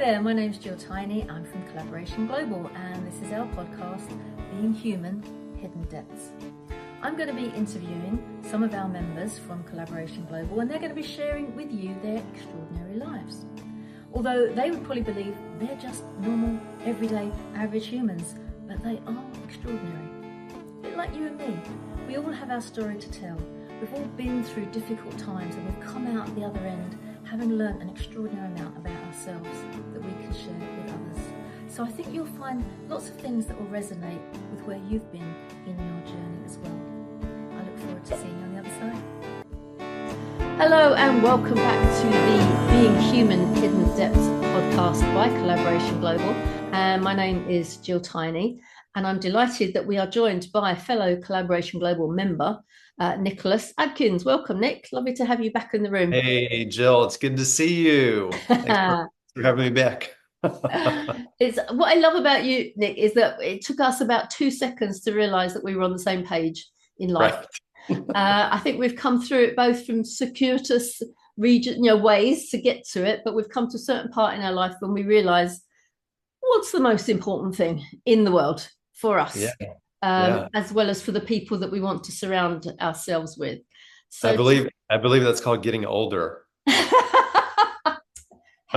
there, my name's Gill Tiney. I'm from Collaboration Global, and this is our podcast, Being Human, Hidden Depths. I'm going to be interviewing some of our members from Collaboration Global, and they're going to be sharing with you their extraordinary lives. Although they would probably believe they're just normal, everyday, average humans, but they are extraordinary. A bit like you and me. We all have our story to tell. We've all been through difficult times, and we've come out the other end having learned an extraordinary amount about ourselves that we can share with others. So I think you'll find lots of things that will resonate with where you've been in your journey as well. I look forward to seeing you on the other side. Hello and welcome back to the Being Human Hidden Depths podcast by Collaboration Global. And my name is Gill Tiney, and I'm delighted that we are joined by fellow Collaboration Global member, Nicholas Adkins. Welcome, Nick. Lovely to have you back in the room. Hey, Jill, it's good to see you. Thanks for having me back. It's what I love about you, Nick, is that it took us about 2 seconds to realize that we were on the same page in life. Right. I think we've come through it both from circuitous ways to get to it, but we've come to a certain part in our life when we realize what's the most important thing in the world for us. Yeah. As well as for the people that we want to surround ourselves with. So I believe that's called getting older.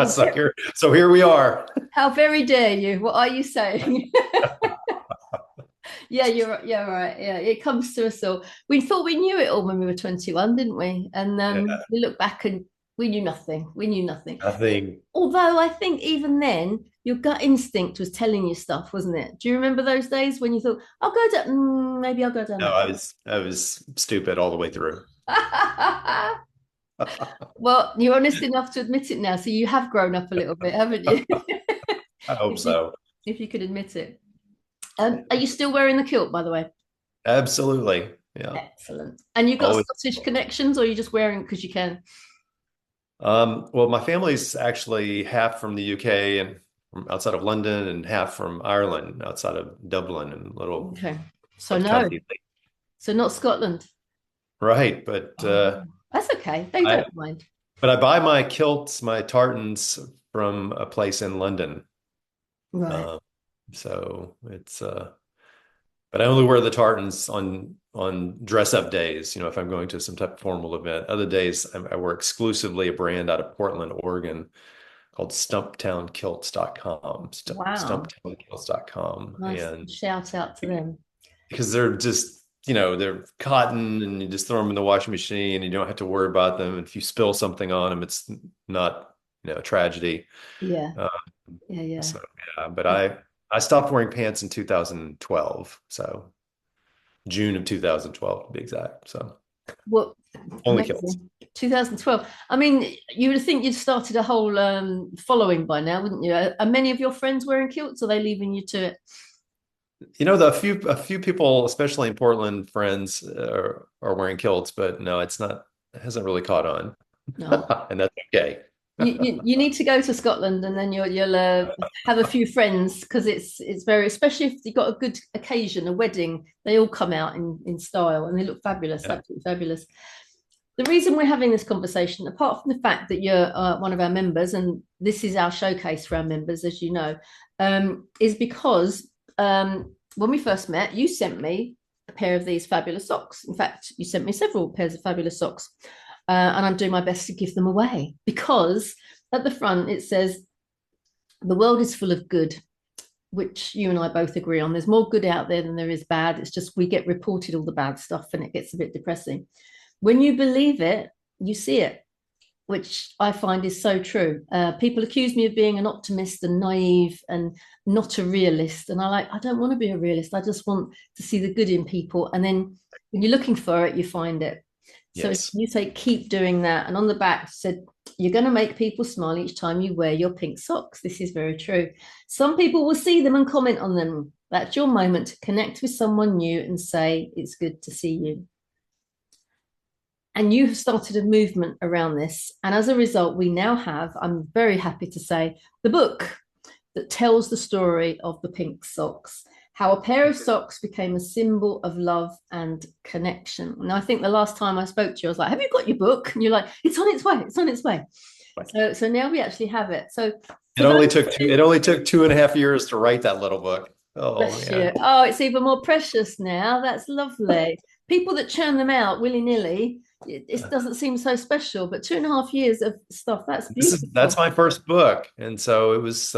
So here we are. How very dare you? What are you saying? Yeah, you're right. Yeah, it comes to us all. We thought we knew it all when we were 21, didn't we? And we look back and we knew nothing. Nothing. Although I think even then, your gut instinct was telling you stuff, wasn't it? Do you remember those days when you thought, I'll go down, maybe I'll go down? No, I was stupid all the way through. Well, you're honest enough to admit it now, so you have grown up a little bit, haven't you? I hope so. If you could admit it. Are you still wearing the kilt, by the way? Absolutely. Yeah. Excellent. And you've got Scottish connections, or are you just wearing it because you can? Well, my family's actually half from the UK and from outside of London, and half from Ireland, outside of Dublin, and little. Okay. So no. So not Scotland. Right, but that's okay. They don't mind. But I buy my kilts, my tartans from a place in London. Right. So it's but I only wear the tartans on dress up days, if I'm going to some type of formal event. Other days I wear exclusively a brand out of Portland, Oregon called Stumptownkilts.com. Wow. Stumptownkilts.com. Nice. And shout out to them. Because they're just, they're cotton, and you just throw them in the washing machine and you don't have to worry about them. If you spill something on them, it's not, a tragedy. Yeah. So, but I stopped wearing pants in 2012. So June of 2012 to be exact. So only kilts. 2012. I mean, you would think you'd started a whole following by now, wouldn't you? Are many of your friends wearing kilts, or are they leaving you to it? A few people, especially in Portland, friends are wearing kilts, but no, it hasn't really caught on. No. And that's okay. You need to go to Scotland, and then you'll have a few friends, because it's very, especially if you've got a good occasion, a wedding, they all come out in style and they look fabulous, absolutely fabulous. The reason we're having this conversation, apart from the fact that you're one of our members, and this is our showcase for our members, as you know, is because when we first met, you sent me a pair of these fabulous socks. In fact, you sent me several pairs of fabulous socks. And I'm doing my best to give them away, because at the front it says, the world is full of good, which you and I both agree on. There's more good out there than there is bad. It's just we get reported all the bad stuff and it gets a bit depressing. When you believe it, you see it, which I find is so true. People accuse me of being an optimist and naive and not a realist. And I don't want to be a realist. I just want to see the good in people. And then when you're looking for it, you find it. So yes. You say, keep doing that. And on the back said, you're going to make people smile each time you wear your pink socks. This is very true. Some people will see them and comment on them. That's your moment to connect with someone new and say, it's good to see you. And you have started a movement around this. And as a result, we now have, I'm very happy to say, the book that tells the story of the pink socks. How a pair of socks became a symbol of love and connection. And I think the last time I spoke to you, I was like, have you got your book? And you're like, it's on its way. So now we actually have it. So For those it only took 2.5 years to write that little book. Oh bless man. you. Oh, it's even more precious now. That's lovely. People that churn them out willy-nilly, it doesn't seem so special, but 2.5 years of stuff, that's That's beautiful. my first book. And so it was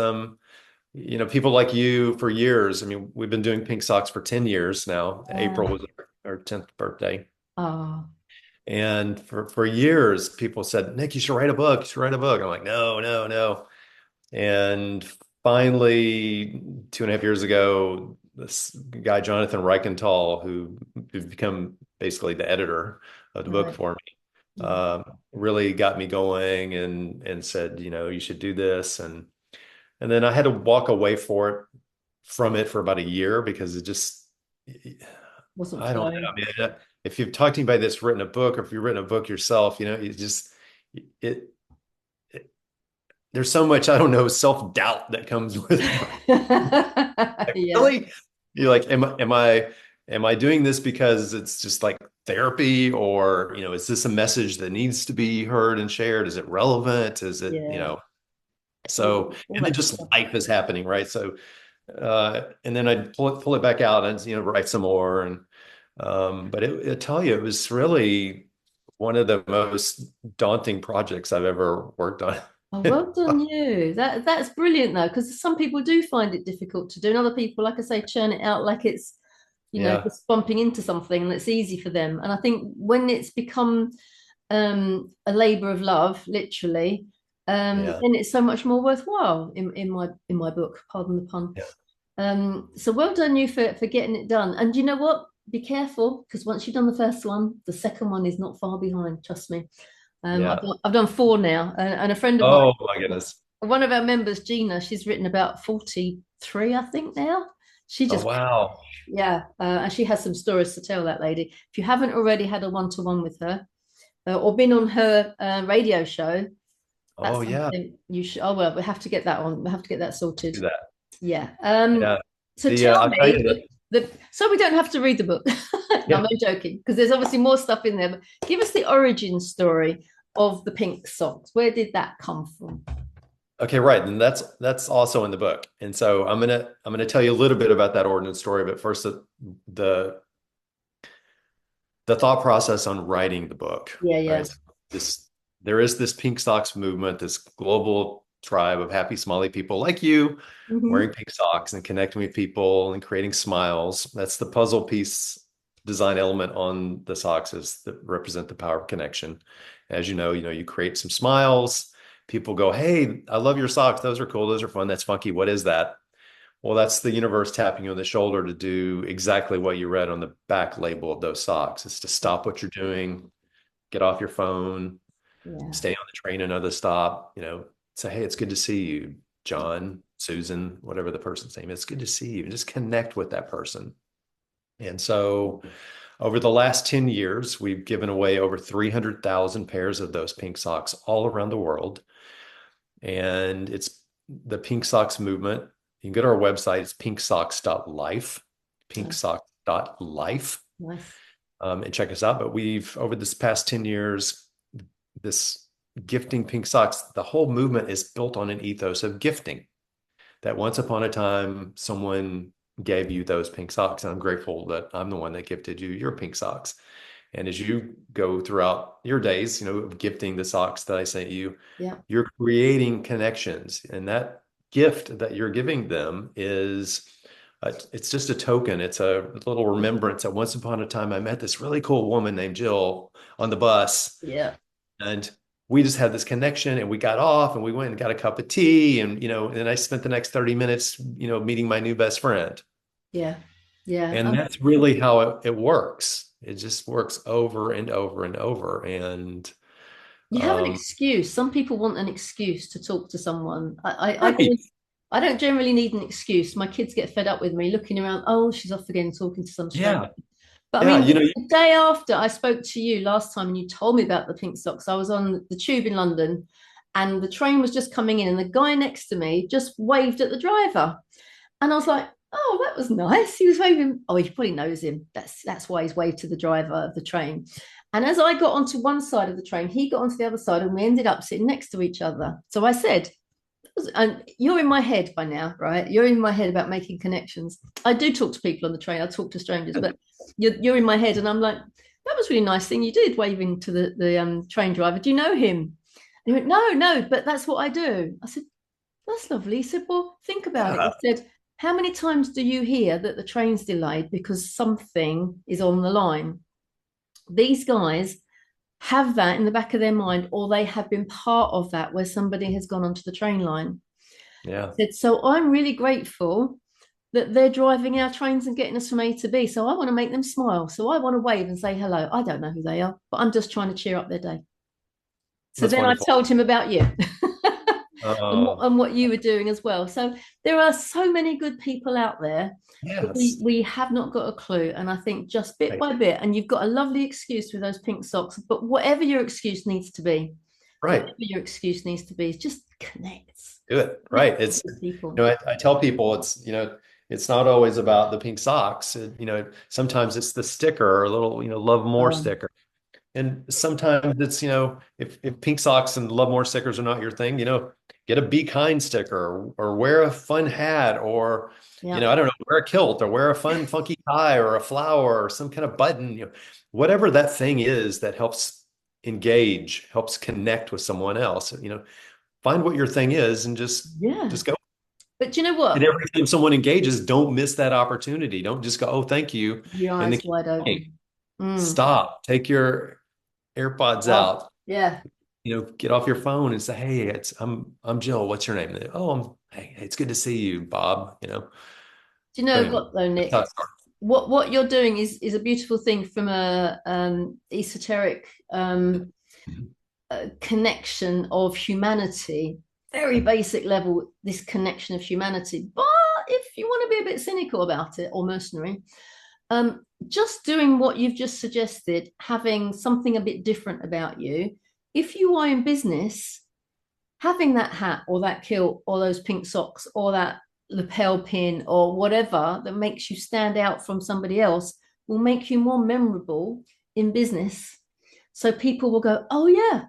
people like you for years. I mean, we've been doing Pink Socks for 10 years now. April Wow. was our 10th birthday. Oh, And for years, people said, Nick, you should write a book. You should write a book. I'm like, no, no, no. And finally, 2.5 years ago, this guy, Jonathan Reichenthal, who's become basically the editor of the book right. for me, Yeah. really got me going and said, you should do this. And then I had to walk away from it for about a year because it just, Wasn't I don't know. flowing. I mean, if you've talked to anybody that's written a book, or if you've written a book yourself, it, it there's so much, I don't know, self-doubt that comes with like, Yeah, really? You're like, am I doing this because it's just like therapy, or is this a message that needs to be heard and shared? Is it relevant? Is it, yeah, yeah. so, All and then that good just stuff. life is happening, right? So, and then I'd pull it back out and, write some more. But I tell you, it was really one of the most daunting projects I've ever worked on. Oh, well done you. That's brilliant though, because some people do find it difficult to do, and other people, like I say, churn it out like it's, Yeah, just bumping into something and it's easy for them. And I think when it's become a labor of love, yeah, yeah, then it's so much more worthwhile in my book, pardon the pun. yeah, So well done you for getting it done. And you know what? Be careful, because once you've done the first one, the second one is not far behind, trust me. yeah. I've done four now, and a friend of mine, Oh my goodness. one of our members, Gina, she's written about 43, I think now. She Oh just, wow. yeah, and she has some stories to tell, that lady. If you haven't already had a one-to-one with her or been on her radio show, Oh that's yeah. something you should. Oh well, we have to get that on. We have to get that sorted. Do that. Yeah. Yeah. So tell I'll tell me you that. so we don't have to read the book. No, Yeah. I'm joking, because there's obviously more stuff in there. But give us the origin story of the pink socks. Where did that come from? Okay, right. And that's also in the book. And so I'm gonna tell you a little bit about that ordinance story, but first the the thought process on writing the book, Yeah, yeah. right? So there is this pink socks movement, this global tribe of happy, smiley people like you Hmm. wearing pink socks and connecting with people and creating smiles. That's the puzzle piece design element on the socks is that represent the power of connection. As you create some smiles. People go, "Hey, I love your socks. Those are cool. Those are fun. That's funky. What is that?" Well, that's the universe tapping you on the shoulder to do exactly what you read on the back label of those socks. It's to stop what you're doing, get off your phone, Yeah. stay on the train another stop, say, "Hey, it's good to see you, John, Susan, whatever the person's name is. It's good to see you." And just connect with that person. And so over the last 10 years, we've given away over 300,000 pairs of those pink socks all around the world. And it's the Pink Socks movement. You can go to our website. It's pinksocks.life, Oh, pinksocks.life, nice. and check us out. But over this past 10 years, this gifting pink socks, the whole movement is built on an ethos of gifting. That once upon a time, someone gave you those pink socks. And I'm grateful that I'm the one that gifted you your pink socks. And as you go throughout your days, of gifting the socks that I sent you, Yeah. you're creating connections. And that gift that you're giving them it's just a token. It's a little remembrance that once upon a time I met this really cool woman named Gill on the bus. Yeah. And we just had this connection and we got off and we went and got a cup of tea. And I spent the next 30 minutes, meeting my new best friend. Yeah. Yeah. And that's really how it works. It just works over and over and over. And You have an um, excuse. Some people want an excuse to talk to someone. right. I don't generally need an excuse. My kids get fed up with me looking around. Oh, she's off again talking to some stranger. Yeah. But I Yeah. mean, the day after I spoke to you last time and you told me about the pink socks, I was on the tube in London and the train was just coming in and the guy next to me just waved at the driver. And I was like, oh, that was nice. He was waving. Oh, he probably knows him. That's why he's waved to the driver of the train. And as I got onto one side of the train, he got onto the other side and we ended up sitting next to each other. So I said, And you're in my head by now, right? You're in my head about making connections. I do talk to people on the train. I talk to strangers, but you're in my head, and I'm like, that was a really nice thing you did, waving to the train driver. Do you know him? And he went, no, no, but that's what I do. I said, that's lovely. He said, well, think about it. Yeah, He said, how many times do you hear that the train's delayed because something is on the line? These guys have that in the back of their mind, or they have been part of that where somebody has gone onto the train line. yeah, Said, so I'm really grateful that they're driving our trains and getting us from A to B. So I want to make them smile. So I want to wave and say hello. I don't know who they are, but I'm just trying to cheer up their day. So that's then I wonderful. told him about you Uh, and what you were doing as well. So there are so many good people out there, but yes, we have not got a clue. And I think just bit right, by bit, and you've got a lovely excuse with those pink socks, but whatever your excuse needs to be, whatever right. your excuse needs to be, just connect. Do it. Connect Right. It's, with people. I tell people it's not always about the pink socks. Sometimes it's the sticker or a little, love more Um, sticker. And sometimes it's, if pink socks and love more stickers are not your thing, get a be kind sticker or wear a fun hat or, yeah. I don't know, wear a kilt or wear a fun, funky tie or a flower or some kind of button, whatever that thing is that helps engage, helps connect with someone else, find what your thing is and Yeah. just go. But do you know And what? every time someone engages, don't miss that opportunity. Don't just go, oh, thank you. Your And then eyes keep wide talking. open. Mm. Stop. Take your AirPods Oh, out. yeah. Get off your phone and say, "Hey, I'm Jill. What's your name?" Oh, hey, it's good to see you, Bob. Do you know Anyway, what though, that's how Nick? it starts. What you're doing is a beautiful thing from a esoteric connection of humanity, very basic level, this connection of humanity. But if you want to be a bit cynical about it or mercenary, just doing what you've just suggested, having something a bit different about you. If you are in business, having that hat or that kilt or those pink socks or that lapel pin or whatever that makes you stand out from somebody else will make you more memorable in business. So people will go, oh, yeah,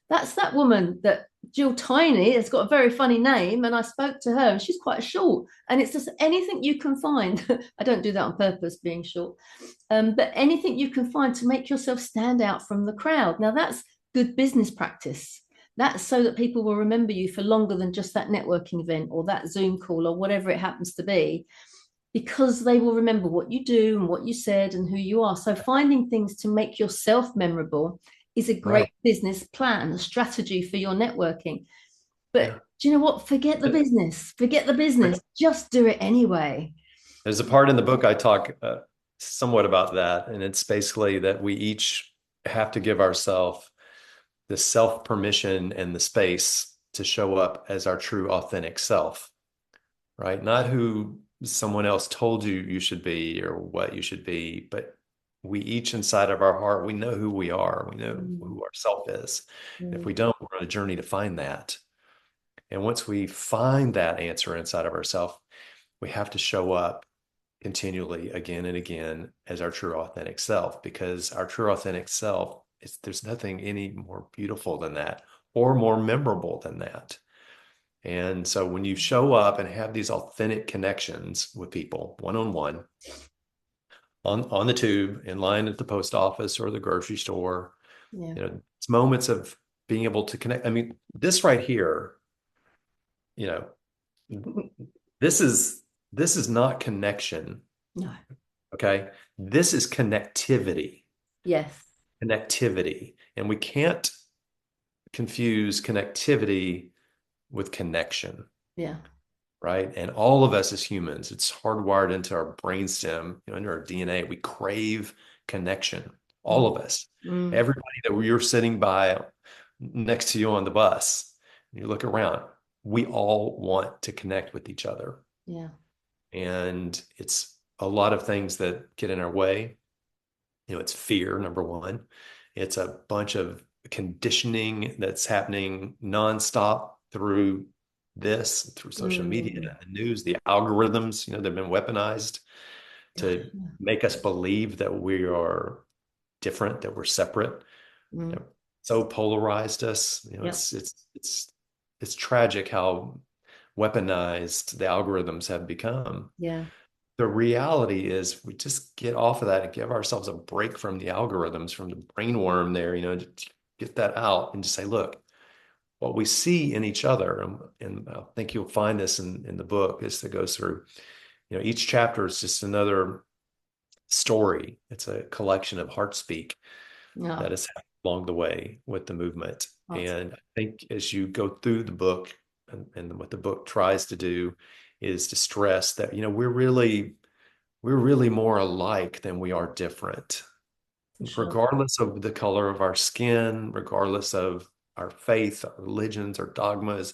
that's that woman that Gill Tiney has got a very funny name. And I spoke to her and she's quite short. And it's just anything you can find. I don't do that on purpose, being short, but anything you can find to make yourself stand out from the crowd. Now, that's good business practice. That's so that people will remember you for longer than just that networking event or that Zoom call or whatever it happens to be, because they will remember what you do and what you said and who you are. So finding things to make yourself memorable is a great Right. business plan, a strategy for your networking. But Yeah. do you know what? Forget the business. Forget the business. Just do it anyway. There's a part in the book I talk somewhat about that, and it's basically that we each have to give ourselves the self permission and the space to show up as our true, authentic self, right? Not who someone else told you should be or what you should be, but we each inside of our heart, we know who we are. We know Mm, who our self is. If mm, we don't, we're on a journey to find that. And once we find that answer inside of ourselves, we have to show up continually again and again as our true authentic self, because our true authentic self is, there's nothing any more beautiful than that or more memorable than that. And so when you show up and have these authentic connections with people one on one, on the tube, in line at the post office or the grocery store, yeah. it's moments of being able to connect. I mean, this right here, you know, this is not connection. No. Okay. This is connectivity. Yes. Connectivity. And we can't confuse connectivity with connection, Yeah. right? And all of us as humans, it's hardwired into our brainstem, into our DNA. We crave connection. All Mm, of us. mm, Everybody that you're sitting by next to you on the bus, you look around, we all want to connect with each other. yeah. And it's a lot of things that get in our way. It's fear, number one. It's a bunch of conditioning that's happening nonstop through social media Mm, and the news, the algorithms, they've been weaponized to yeah. make us believe that we are different, that we're separate. Mm, So polarized us. yeah. It's tragic how weaponized the algorithms have become. Yeah. The reality is we just get off of that and give ourselves a break from the algorithms, from the brain worm there, just get that out and just say, look, what we see in each other, and I think you'll find this in the book, is that goes through, each chapter is just another story. It's a collection of heart speak Yeah. that has happened along the way with the movement. That's, And I think as you go through the book, and what the book tries to do is to stress that, we're really more alike than we are different, for sure. regardless of the color of our skin, regardless of our faith, our religions, our dogmas.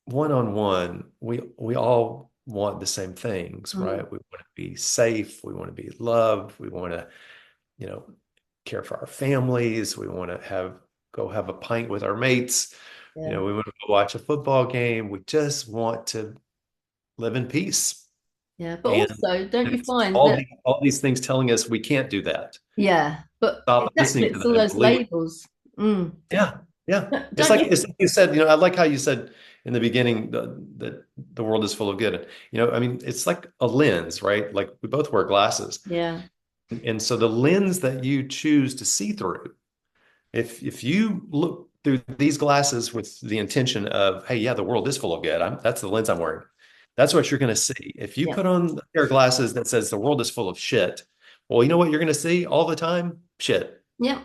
One on one, we all want the same things, right? Mm, We want to be safe, we want to be loved, we want to, you know, care for our families, we want to go have a pint with our mates, yeah. we want to go watch a football game. We just want to live in peace. Yeah. But And also, don't you it's find all that, these things telling us we can't do that. yeah, but Stop exactly, listening to it's all them. those Believe. labels. Mm. Yeah, yeah. It's Don't like you? you said. I like how you said in the beginning that the world is full of good. I mean, it's like a lens, right? Like we both wear glasses, Yeah. and so the lens that you choose to see through, if you look through these glasses with the intention of, hey, yeah, the world is full of good. That's the lens I'm wearing. That's what you're going to see. If you Yeah. put on a pair of glasses that says the world is full of shit, well, you know what you're going to see all the time? Shit. Yeah.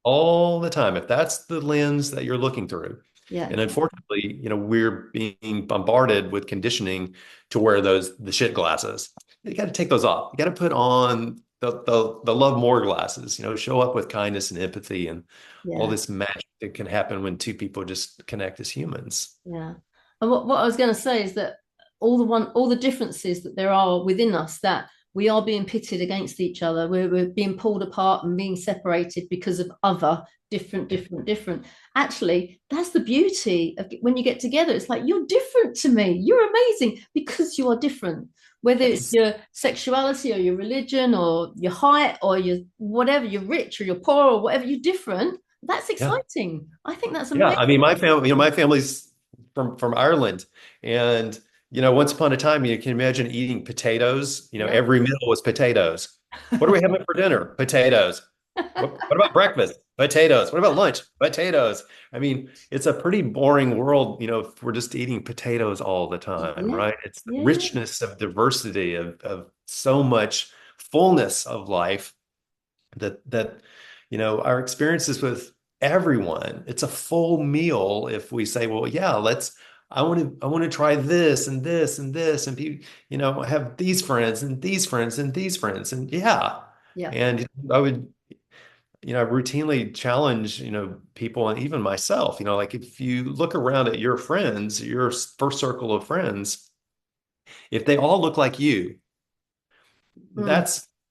All the time, if that's the lens that you're looking through. Yeah. And unfortunately, we're being bombarded with conditioning to wear the shit glasses. You got to take those off. You got to put on the love more glasses, show up with kindness and empathy and all Yeah. this magic that can happen when two people just connect as humans. Yeah. And what I was going to say is that all the differences that there are within us, that we are being pitted against each other. We're being pulled apart and being separated because of other different. Actually, that's the beauty of when you get together. It's like, you're different to me. You're amazing because you are different. Whether it's Yes. your sexuality or your religion or your height or your whatever, you're rich or you're poor or whatever, you're different. That's Yeah. exciting. I think that's Yeah. amazing. I mean, my family's from Ireland, and once upon a time, you can imagine eating potatoes. Yeah. Every meal was potatoes. What are we having for dinner? Potatoes. What about breakfast? Potatoes. What about lunch? Potatoes. I mean, it's a pretty boring world, if we're just eating potatoes all the time, Yeah. right? It's the Yeah. richness of diversity of so much fullness of life that our experiences with everyone. It's a full meal if we say, well, yeah, I want to try this and this and this and be, have these friends and these friends and these friends and yeah. Yeah. And I would, routinely challenge, people and even myself, like if you look around at your friends, your first circle of friends, if they all look like you, Mm,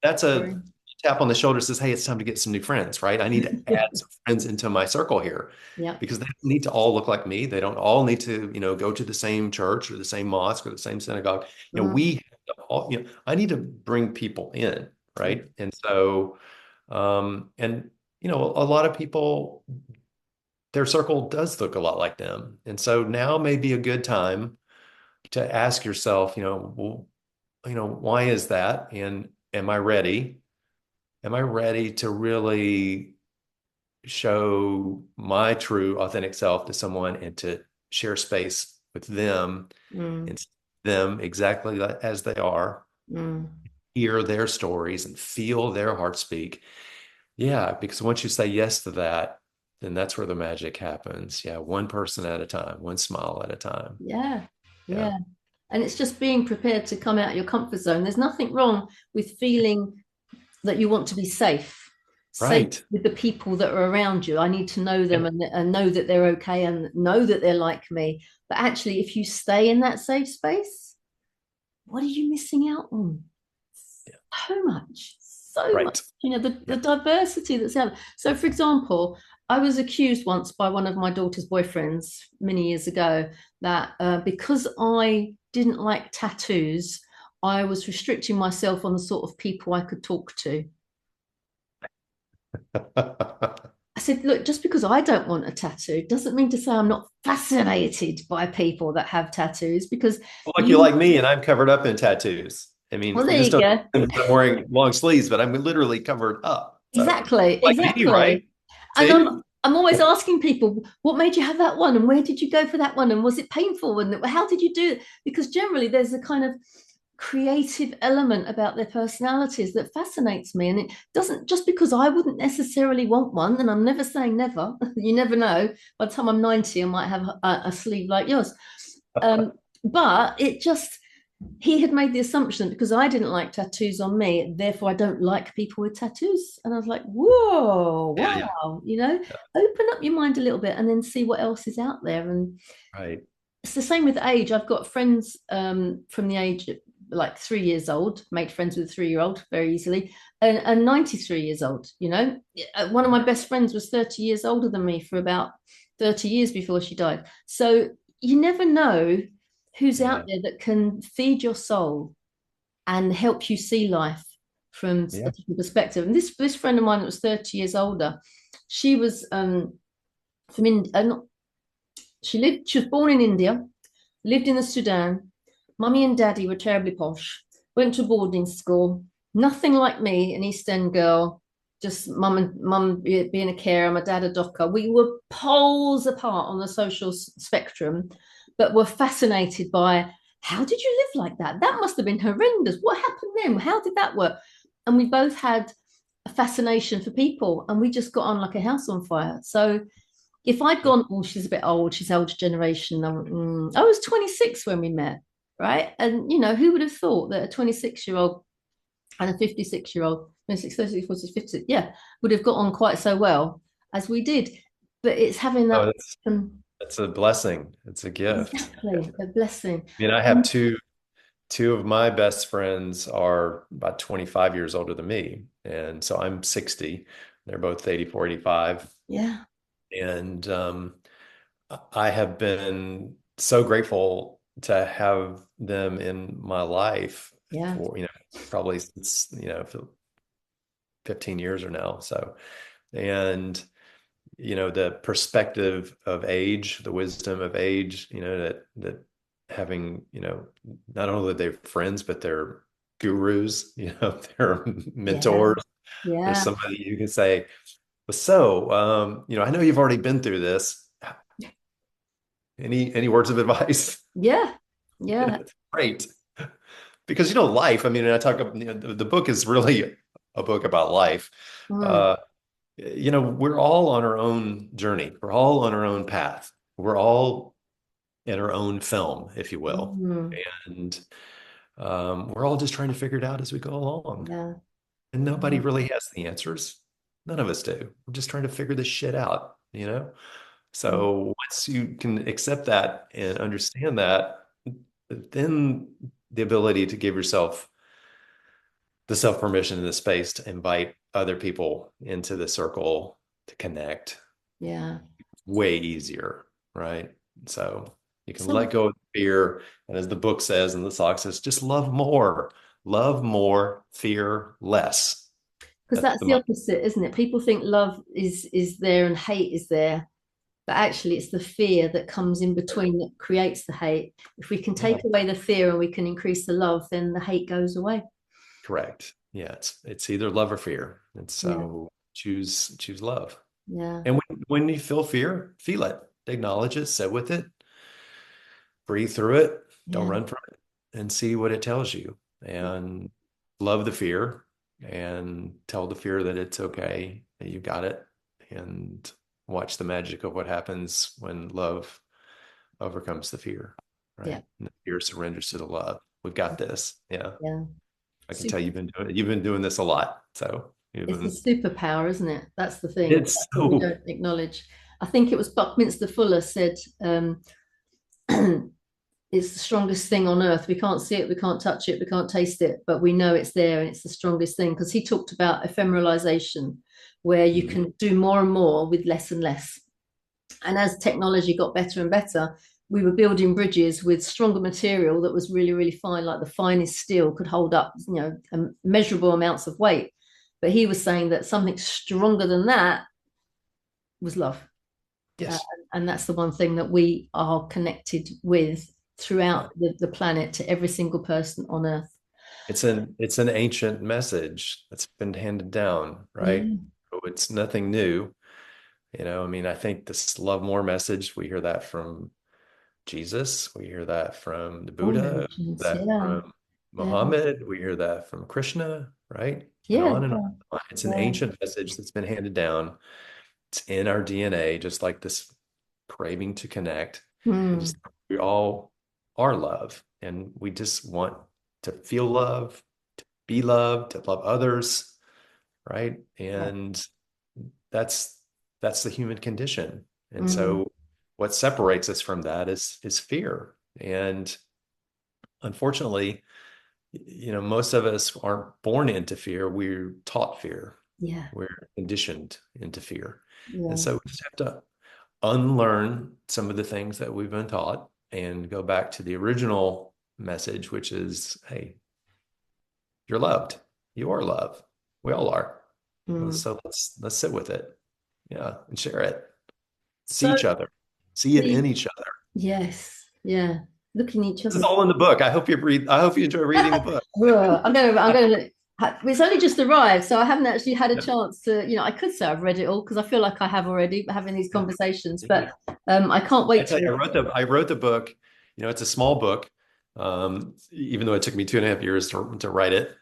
that's a agree. tap on the shoulder says, hey, it's time to get some new friends, right? I need to add some friends into my circle here Yeah. because they don't need to all look like me. They don't all need to, go to the same church or the same mosque or the same synagogue. Mm, We all, I need to bring people in, yeah. right? And so, and a lot of people, their circle does look a lot like them. And so now may be a good time to ask yourself, well, why is that? And am I ready? Am I ready to really show my true, authentic self to someone and to share space with them Mm, and see them exactly as they are, mm. hear their stories and feel their heart speak? Yeah, because once you say yes to that, then that's where the magic happens. Yeah, one person at a time, one smile at a time. Yeah. Yeah, Yeah. And it's just being prepared to come out of your comfort zone. There's nothing wrong with feeling that you want to be safe right. with the people that are around you. I need to know them Yeah, and know that they're okay and know that they're like me. But actually, if you stay in that safe space, what are you missing out on? yeah, So much. right. The Yeah. diversity that's out. So, for example, I was accused once by one of my daughter's boyfriends many years ago that because I didn't like tattoos, I was restricting myself on the sort of people I could talk to. said, look, just because I don't want a tattoo doesn't mean to say I'm not fascinated by people that have tattoos, because Well, like you're you, like me, and I'm covered up in tattoos. I well, mean, you there just you don't go. I'm wearing long sleeves, but I'm literally covered up. So, Exactly, like me, right? exactly. And See? I'm always asking people, what made you have that one, and where did you go for that one, and was it painful, and how did you do it? Because generally there's a kind of creative element about their personalities that fascinates me, and it doesn't, just because I wouldn't necessarily want one, and I'm never saying never. You never know. By the time I'm 90, I might have a sleeve like yours. Um, but it just, he had made the assumption because I didn't like tattoos on me, therefore I don't like people with tattoos. And I was like, whoa, Yeah, yeah, wow, yeah. open up your mind a little bit and then see what else is out there. And Right. it's the same with age. I've got friends from the age of like 3 years old, made friends with a 3 year old very easily, and 93 years old. One of my best friends was 30 years older than me for about 30 years before she died. So you never know who's out Yeah. there that can feed your soul and help you see life from a Yeah. different perspective. And this friend of mine that was 30 years older, she was from India. She was born in India, lived in the Sudan. Mummy and daddy were terribly posh, went to boarding school. Nothing like me, an East End girl, just mum being a carer, my dad a docker. We were poles apart on the social spectrum, but were fascinated by, how did you live like that? That must have been horrendous. What happened then? How did that work? And we both had a fascination for people, and we just got on like a house on fire. So if I'd gone, oh, she's a bit old, she's older generation. I was 26 when we met, right? And who would have thought that a 26-year-old and a 56-year-old, 26, 30, 40, 50, yeah, would have got on quite so well as we did. But it's having Oh, that, that's a blessing. It's a gift. exactly, a blessing. I mean, I have two of my best friends are about 25 years older than me. And so I'm 60. They're both 84, 85. Yeah, And I have been so grateful to have them in my life yeah, for, probably since, for 15 years or now. So, and, the perspective of age, the wisdom of age, that having, not only they're friends, but they're gurus, they're yeah, mentors. There's yeah, somebody you can say, "Well, so, I know you've already been through this. Any words of advice?" yeah, yeah. It's great because life. I mean, I talk. The book is really a book about life. Mm, Uh, we're all on our own journey. We're all on our own path. We're all in our own film, if you will, mm, and we're all just trying to figure it out as we go along. yeah, And nobody yeah, really has the answers. None of us do. We're just trying to figure this shit out. yeah, So once you can accept that and understand that, then the ability to give yourself the self permission and the space to invite other people into the circle to connect, yeah. way easier, right? So you can let So, go of fear. And as the book says and the sock says, just love more, fear less. because That's that's the the mind. opposite, isn't it? People think love is there and hate is there, but actually it's the fear that comes in between that creates the hate. If we can take Yeah, away the fear and we can increase the love, then the hate goes away. correct. Yeah, it's either love or fear. And Yeah, so choose love. yeah, And when you feel fear, feel it, acknowledge it, sit with it, breathe through it, don't yeah, run from it, and see what it tells you. And love the fear and tell the fear that it's okay, that you got it, and watch the magic of what happens when love overcomes the fear, yeah, right? And the fear surrenders to the love. We've got this. Yeah. yeah. I can tell Super. you've been doing this a lot. So you've It's a been, superpower, isn't it? That's the thing. it's That's what we so don't acknowledge. I think it was Buckminster Fuller said, it's the strongest thing on earth. We can't see it, we can't touch it, we can't taste it, but we know it's there and it's the strongest thing, because he talked about ephemeralization, where you Mhm. can do more and more with less and less. And as technology got better and better, we were building bridges with stronger material that was really, really fine, like the finest steel could hold up, measurable amounts of weight. But he was saying that something stronger than that was love. Uh, Yes. and that's the one thing that we are connected with Yeah. throughout the planet to every single person on earth. It's an ancient message that's been handed down, right? Yeah. So it's nothing new. I mean, I think this love more message, we hear that from Jesus, we hear that from the All Buddha, religions. that Yeah. from Yeah. Muhammad, we hear that from Krishna, right? And Yeah. on and on. Yeah. It's an Yeah. ancient message that's been handed down. It's in our DNA, just like this craving to connect. And Mm. just we all are love. And we just want to feel love, be loved, to love others, right? Yeah. And that's that's the human condition. And Mm. so what separates us from that is fear. And unfortunately, most of us aren't born into fear. We're taught fear. Yeah. We're conditioned into fear. And Yeah. so we just have to unlearn some of the things that we've been taught and go back to the original message, which is, hey, you're loved. You are loved. We all are. Mm. So let's sit with it. Yeah, and share it. See So each other. See it in the each other. yes, yeah. Looking each This is other. all in the book. I hope you enjoy reading the book. Ugh, I'm gonna it's only just arrived, so I haven't actually had a Yeah. chance to, I could say I've read it all because I feel like I have already having these Yeah. conversations, Yeah. but I can't I wait tell you, to. I wrote the book. It's a small book, even though it took me 2.5 years to write it,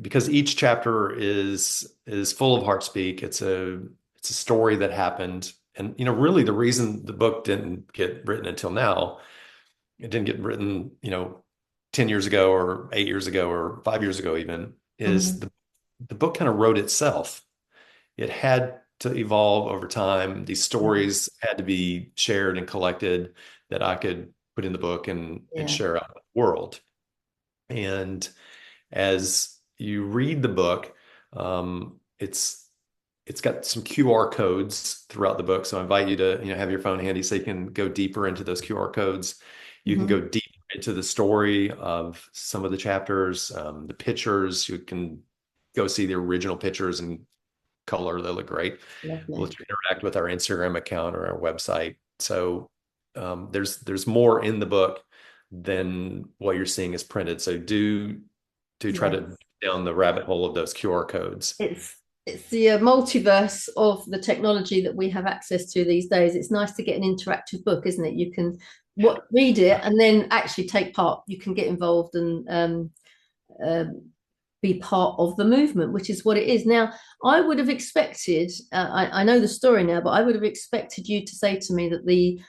because each chapter is full of heart speak. It's a story that happened, and really the reason the book didn't get written until now, it didn't get written, 10 years ago or 8 years ago or 5 years ago even, is Mhm. the book kind of wrote itself. It had to evolve over time. These Yeah, stories had to be shared and collected that I could put in the book and yeah, share out with the world. And as you read the book, it's got some QR codes throughout the book. So I invite you to, have your phone handy so you can go deeper into those QR codes. You can go hmm, deep into the story of some of the chapters, the pictures. You can go see the original pictures and color. They look great. We'll lovely. let you interact with our Instagram account or our website. So there's more in the book than what you're seeing is printed. So do try Yes, to down the rabbit hole of those QR codes. it's it's the multiverse of the technology that we have access to these days. It's nice to get an interactive book, isn't it? You can Yeah. read it and then actually take part. You can get involved and um, be part of the movement, which is what it is. Now, I would have expected, I know the story now, but I would have expected you to say to me that the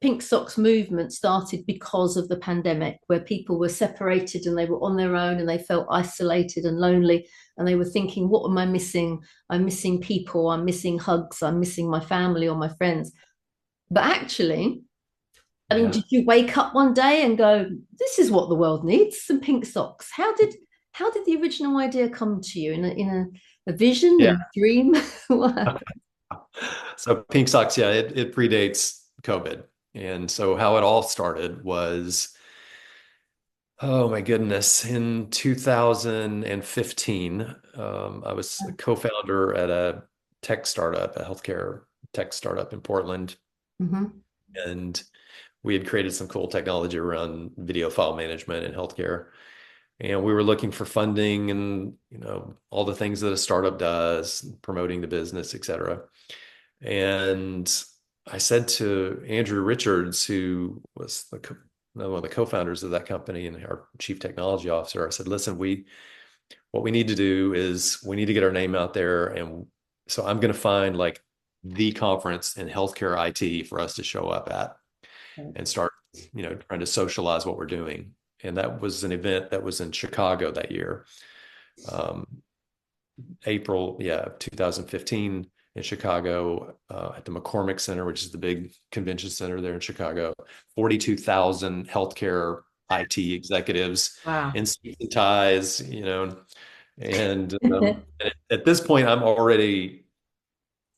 pink socks movement started because of the pandemic, where people were separated and they were on their own and they felt isolated and lonely. And they were thinking, what am I missing? I'm missing people, I'm missing hugs, I'm missing my family or my friends. But actually, I mean, Yeah. did you wake up one day and go, "This is what the world needs: some pink socks"? How did the original idea come to you in a vision, Yeah. in a dream? What happened? So pink socks, yeah, it predates COVID. And so how it all started was, oh my goodness, in 2015, I was a co-founder at a tech startup, a healthcare tech startup in Portland. Mm-hmm. And we had created some cool technology around video file management in healthcare. And we were looking for funding and, all the things that a startup does, promoting the business, et cetera. And I said to Andrew Richards, who was one of the co-founders of that company and our chief technology officer, I said, listen, what we need to do is we need to get our name out there. And so I'm going to find like the conference in healthcare IT for us to show up at and start, trying to socialize what we're doing. And that was an event that was in Chicago that year. Um, April, yeah, 2015 in Chicago at the McCormick Center, which is the big convention center there in Chicago. 42,000 healthcare IT executives Wow. in suits and ties, and at this point, I'm already,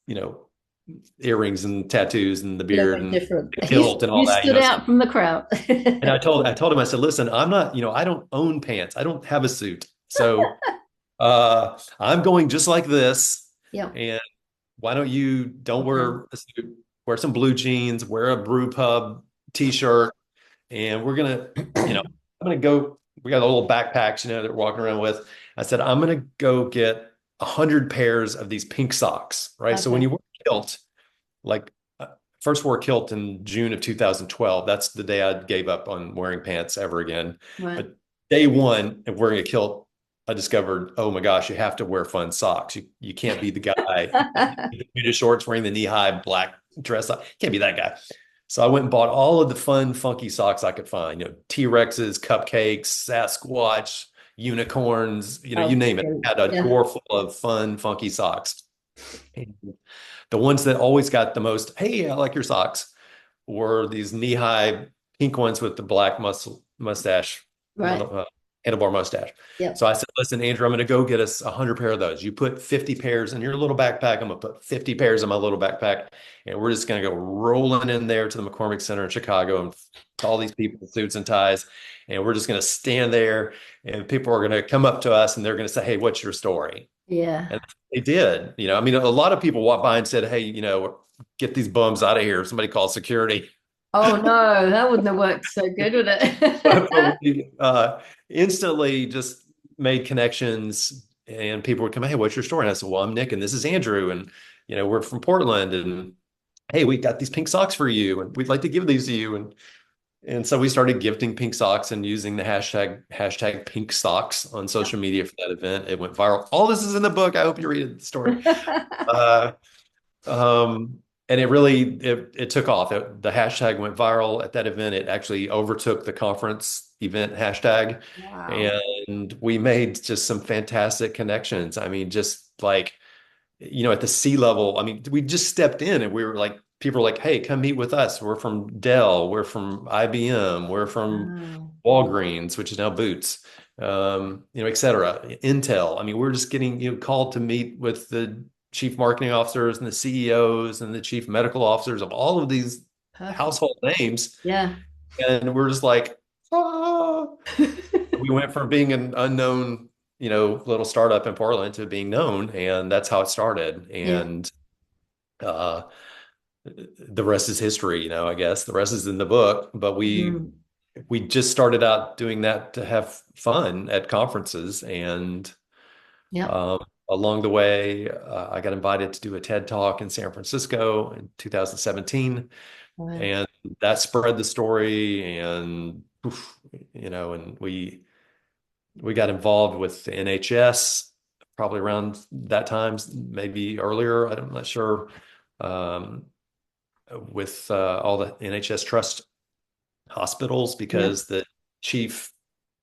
you know, earrings and tattoos and the A little beard bit and different. the You kilt and all you that, stood out from the crowd. and I told him, I said, listen, I'm not, I don't own pants. I don't have a suit. So I'm going just like this. Yeah. And why don't you don't Okay. wear a suit, wear some blue jeans, wear a brew pub t-shirt, and we're gonna, I'm gonna go. We got a little backpacks, that we're walking around with. I said, I'm gonna go get 100 pairs of these pink socks, right? So when Okay. you wear a kilt, like first wore a kilt in June of 2012. That's the day I gave up on wearing pants ever again. Right. But day one of wearing a kilt, I discovered, oh my gosh, you have to wear fun socks. You can't be the guy in the Bermuda shorts wearing the knee-high black dress. Can't be that guy. So I went and bought all of the fun, funky socks I could find. T-Rexes, cupcakes, Sasquatch, unicorns, you Oh, name it. great. I had a Yeah. drawer full of fun, funky socks. And the ones that always got the most, hey, I like your socks, were these knee-high pink ones with the black mustache, Right. handlebar mustache. Yep. So I said, listen, Andrew, I'm going to go get us 100 pair of those. You put 50 pairs in your little backpack. I'm going to put 50 pairs in my little backpack. And we're just going to go rolling in there to the McCormick Center in Chicago and all these people in suits and ties. And we're just going to stand there and people are going to come up to us and they're going to say, hey, what's your story? Yeah. And they did. I mean, a lot of people walked by and said, hey, get these bums out of here. Somebody call security. Oh no, that wouldn't have worked so good, would But it? we instantly just made connections and people would come, hey, what's your story? And I said, well, I'm Nick and this is Andrew. And, we're from Portland. And hey, we got these pink socks for you. And we'd like to give these to you. And so we started gifting pink socks and using the hashtag pink socks on social media for that event. It went viral. All this is in the book. I hope you read the story. Uh, um, and it took off. The hashtag went viral at that event. It actually overtook the conference event hashtag. Wow. And we made just some fantastic connections. I mean, just like, at the C level, I mean, we just stepped in and we were like, people were like, hey, come meet with us. We're from Dell, we're from IBM, we're from Wow. Walgreens, which is now Boots, et cetera. Intel. I mean, we're just getting, called to meet with the chief marketing officers and the CEOs and the chief medical officers of all of these Perfect. household names. Yeah. And we're just like, ah. We went from being an unknown, little startup in Portland to being known, and that's how it started. Yeah. And uh, the rest is history, I guess. The rest is in the book, but we Mm. we just started out doing that to have fun at conferences, and Yep. um, along the way, I got invited to do a TED Talk in San Francisco in 2017, Wow. and that spread the story, and oof, and we got involved with the NHS probably around that time, maybe earlier. I'm not sure. Um, with all the NHS trust hospitals, Yep. because the chief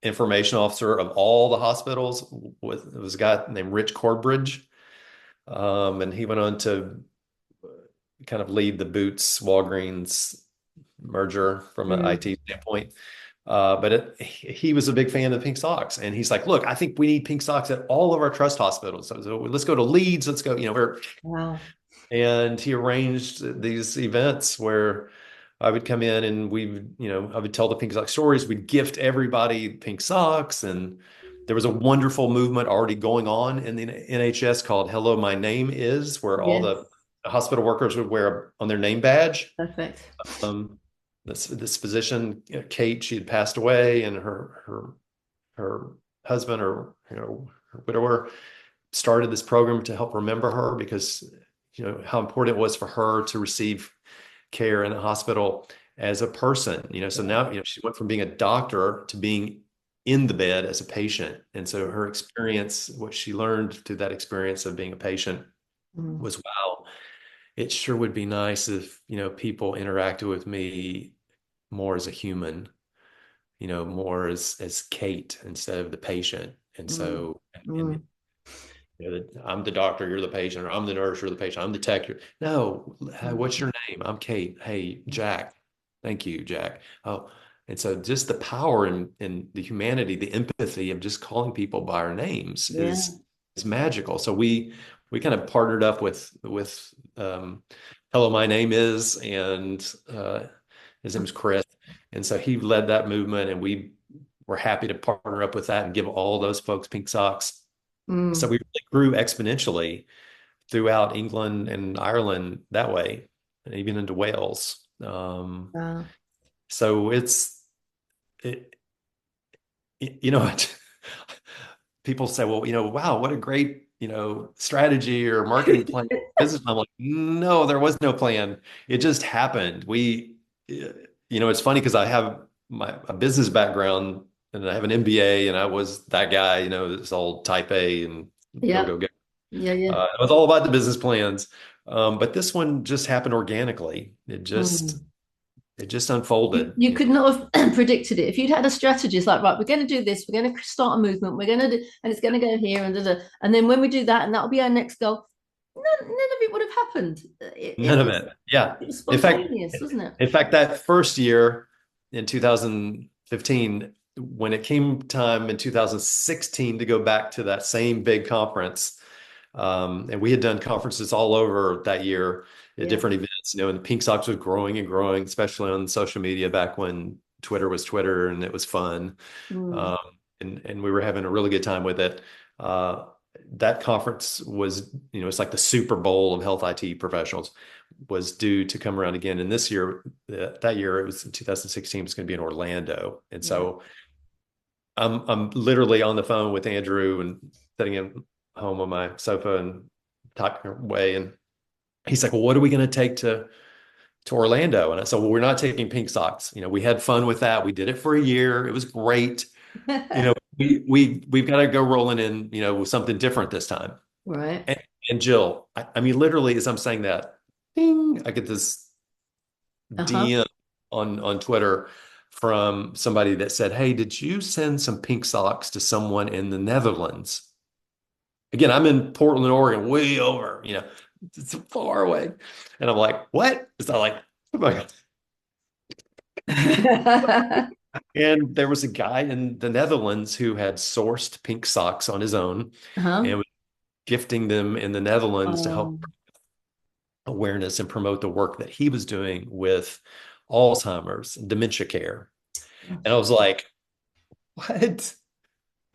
information officer of all the hospitals was a guy named Rich Cordbridge. And he went on to kind of lead the Boots Walgreens merger from an Mm. IT standpoint. But he was a big fan of pink socks, and he's like, "Look, I think we need pink socks at all of our trust hospitals. So let's go to Leeds. Let's go. Wow. And he arranged these events where I would come in and I would tell the pink sock stories. We'd gift everybody pink socks, and there was a wonderful movement already going on in the NHS called "Hello, My Name Is," where all Yes. the hospital workers would wear on their name badge. Perfect. Um, this physician, Kate, she had passed away, and her husband, or her widower, started this program to help remember her, because how important it was for her to receive care in a hospital as a person. So Yeah. now she went from being a doctor to being in the bed as a patient, and so her experience, what she learned through that experience of being a patient, Mm. was, wow, it sure would be nice if people interacted with me more as a human, more as Kate instead of the patient. And Mm. so, and Mm. I'm the doctor, you're the patient, or I'm the nurse, you're the patient, I'm the tech. No, hey, Mm. what's your name? I'm Kate. Hey, Jack. Thank you, Jack. Oh, and so just the power and the humanity, the empathy of just calling people by our names Yeah. is magical. So we kind of partnered up with Hello, My Name Is, and his name is Chris. And so he led that movement, and we were happy to partner up with that and give all those folks pink socks. So Mm. we really grew exponentially throughout England and Ireland that way, and even into Wales. Wow. So it, you know what? People say, well, wow, what a great, strategy or marketing plan, business. I'm like, no, there was no plan. It just happened. It's funny because I have a business background and I have an MBA and I was that guy, this old type A and go, Yeah. go, go. Yeah. Yeah. It was all about the business plans. But this one just happened organically. It just, Mm. it just You, unfolded. you could not have predicted it. If you'd had a strategy, it's like, right, we're going to do this, we're going to start a movement, we're going to do, and it's going to go here and da, da. And then when we do that, and that'll be our next goal, none of it would have happened. None of it. Yeah. It was In fact, spontaneous, wasn't it? that first year in 2015, when it came time in 2016 to go back to that same big conference, and we had done conferences all over that year at Yeah. different events, and the Pink Sox was growing and growing, especially on social media back when Twitter was Twitter and it was fun. Mm. Um, and we were having a really good time with it. Uh, that conference was, it's like the Super Bowl of health IT professionals, was due to come around again. And this year, that year, it was in 2016, it was going to be in Orlando. And Yeah. so I'm literally on the phone with Andrew and sitting at home on my sofa and typing away. And he's like, well, what are we going to take to Orlando? And I said, well, we're not taking Pink Socks. We had fun with that. We did it for a year. It was great. We've got to go rolling in, with something different this time. Right. And, and Jill, I mean, literally, as I'm saying that, ding, I get this Uh-huh. DM on Twitter from somebody that said, "Hey, did you send some pink socks to someone in the Netherlands?" Again, I'm in Portland, Oregon, way over, it's far away. And I'm like, "What?" It's not like, oh my God. And there was a guy in the Netherlands who had sourced pink socks on his own Uh-huh. and was gifting them in the Netherlands to help Um, awareness and promote the work that he was doing with Alzheimer's and dementia care. And I was like, what?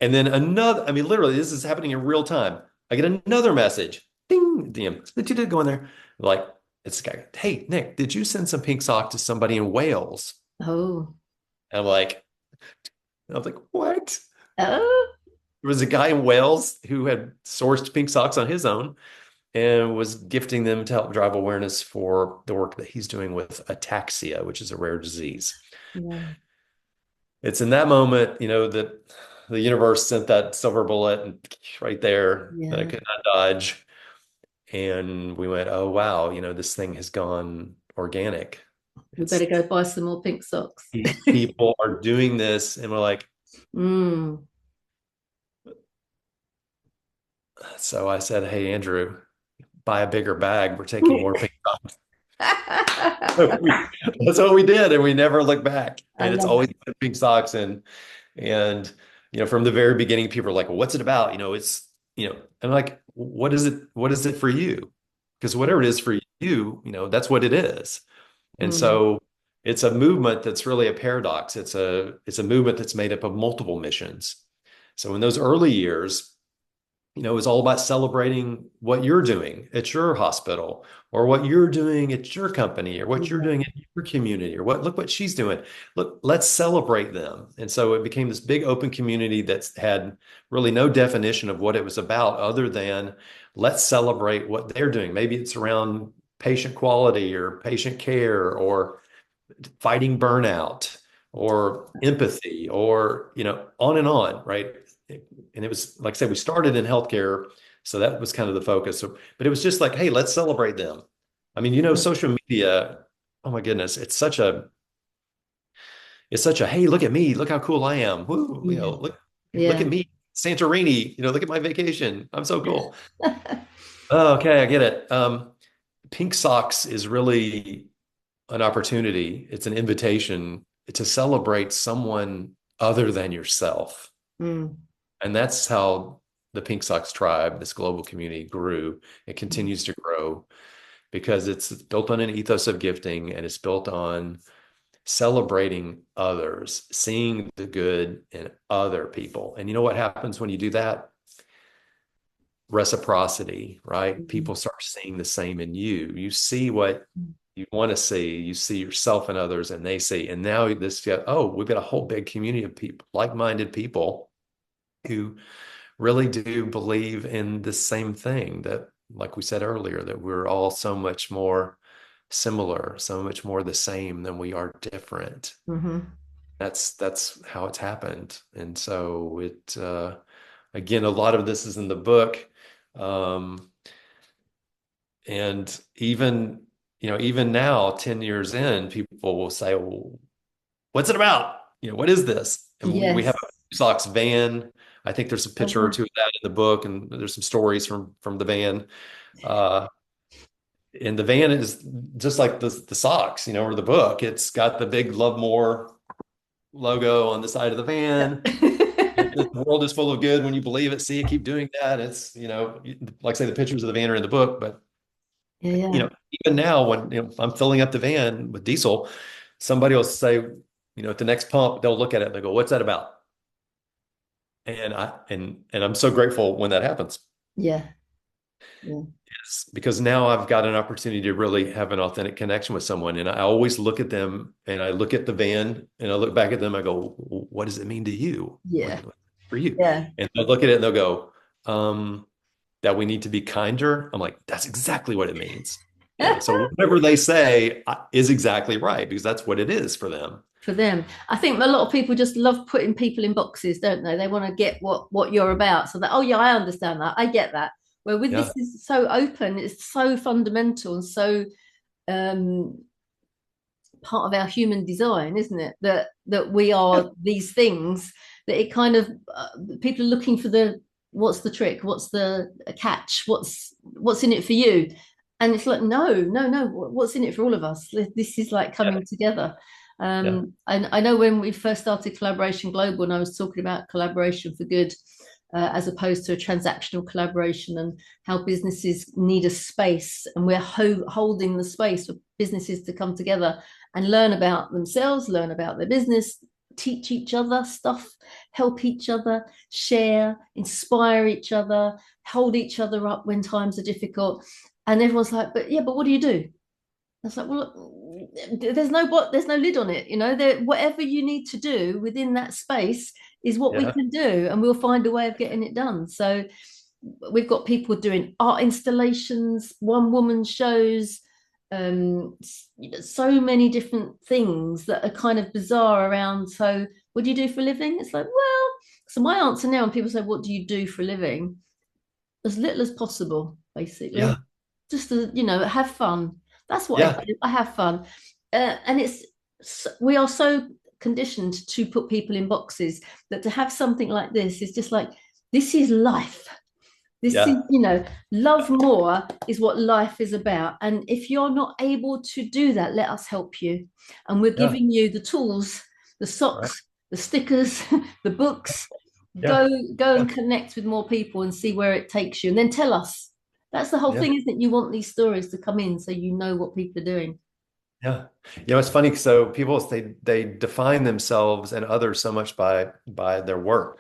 And then another, I mean, literally, this is happening in real time. I get another message. Ding, DM. That you did go in there. Like, it's a guy. Hey, Nick, did you send some pink sock to somebody in Wales? oh. And I was like, what? Oh. There was a guy in Wales who had sourced pink socks on his own and was gifting them to help drive awareness for the work that he's doing with ataxia, which is a rare disease. Yeah. It's in that moment, that the universe sent that silver bullet and right there that I Yeah. could not dodge. And we went, oh, wow, this thing has gone organic. We better It's go buy some more pink socks. people are doing this. And we're like, Mm. so I said, hey, Andrew, buy a bigger bag. We're taking more pink. That's what we did, and we never looked back. I And it's love always it. been pink socks, and from the very beginning, people are like, well, "What's it about?" It's I'm like, "What is it? What is it for you?" Because whatever it is for you, that's what it is. And Mm. so it's a movement that's really a paradox. It's a movement that's made up of multiple missions. So in those early years, it's all about celebrating what you're doing at your hospital or what you're doing at your company or what you're Yeah. doing in your community or look what she's doing. Look, let's celebrate them. And so it became this big open community that's had really no definition of what it was about other than let's celebrate what they're doing. Maybe it's around patient quality or patient care or fighting burnout or empathy or on and on, right? And it was like I said, we started in healthcare, so that was kind of the focus. So, but it was just like, hey, let's celebrate them. I mean, social media, oh my goodness, it's such a hey, look at me, look how cool I am. Woo, Yeah. look Yeah. at me, Santorini, look at my vacation. I'm so cool. Oh, okay, I get it. Pink socks is really an opportunity. It's an invitation to celebrate someone other than yourself. Mm. And that's how the Pink Sox tribe, this global community, grew. It Mm. continues to grow because it's built on an ethos of gifting and it's built on celebrating others, seeing the good in other people. And you know what happens when you do that? reciprocity, right? Mhm. People start seeing the same in you. You see what you want to see. You see yourself in others, and they see. And now this, oh, we've got a whole big community of people, like-minded people who really do believe in the same thing, that, like we said earlier, that we're all so much more similar, so much more the same than we are different. Mhm. That's how it's happened. And so again, a lot of this is in the book. Um, and even now, 10 years in, people will say, well, what's it about? What is this? And we have Yes. a Sox van. I think there's a Oh, picture or wow. two of that in the book, and there's some stories from the van. Uh, and the van is just like the Sox, or the book. It's got the big Love More logo on the side of the van. The world is full of good when you believe it. See it, keep doing that. It's, like I say, the pictures of the van are in the book, but Yeah, yeah. even now when I'm filling up the van with diesel, somebody will say, at the next pump, they'll look at it and they go, "What's that about?" And I'm so grateful when that happens. Yeah. Yeah. Yes, because now I've got an opportunity to really have an authentic connection with someone. And I always look at them and I look at the van and I look back at them. I go, "What does it mean to you? Yeah. For you?" Yeah. And they'll look at it and they'll go, that we need to be kinder. I'm like, that's exactly what it means. So whatever they say is exactly right, because that's what it is for them. For them, I think a lot of people just love putting people in boxes, don't they? They want to get what you're about, so that, oh yeah, I understand that, I get that. Where with this Yeah. is so open, it's so fundamental and so um part of our human design, isn't it? That we Yeah. are these things, that it kind of people are looking for the, what's the trick, what's the catch, what's in it for you, and it's like, no, no, no, what's in it for all of us? This is like Yeah. coming together. Yeah. And I know when we first started Collaboration Global, and I was talking about collaboration for good, as opposed to a transactional collaboration, and how businesses need a space, and we're holding the space for businesses to come together and learn about themselves, learn about their business, teach each other stuff, help each other, share, inspire each other, hold each other up when times are difficult. And everyone's like, but yeah, but what do you do? It's like, well, there's no lid on it, whatever you need to do within that space is what we Yeah. can do, and we'll find a way of getting it done. So we've got people doing art installations, one woman shows, so many different things that are kind of bizarre around. So what do you do for a living? It's like, well, so my answer now when people say, what do you do for a living? As little as possible, Yeah. basically. Just to, have fun. That's what I Yeah. do. I have fun. And we are so conditioned to put people in boxes, that to have something like this is just like, this is life. This is, Yeah. love more is what life is about. And if you're not able to do that, let us help you. And we're Yeah. giving you the tools, the Right. socks, the stickers, the books. Yeah. Go Yeah. and connect with more people and see where it takes you. And then tell us. That's the whole Yeah. thing, isn't it? You want these stories to come in so you know what people are doing. Yeah. It's funny. So people, they define themselves and others so much by their work.